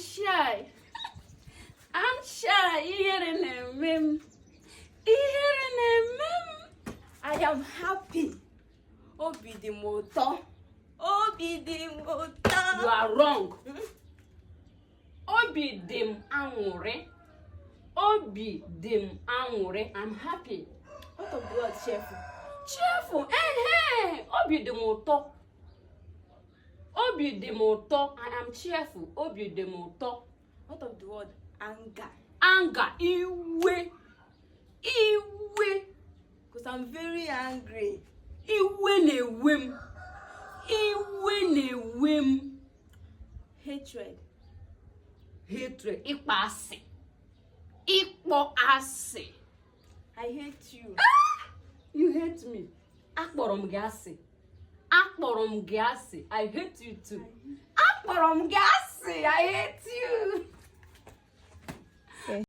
shy. I'm shy. Hearing a meme. Hearing a meme. I am happy. Obi di moto. Obi di moto. You are wrong. Obi dim anwure. Obi dim anwure. I'm happy. What of the word cheerful? Cheerful. Obi dim moto. Obi dim moto. I am cheerful. Obi dim moto. What of the word anger? Anger. Iwe. Iwe. Because I'm very angry. Iwe na-ewem. Iwe na-ewem. Hatred. Hatred. Ịkpọ asị. Ịkpọ asị. I hate you. You hate me. Akpọrọ m gị asị. Akpọrọ m gị asị. I hate you too. Akpọrọ m gị asị. I hate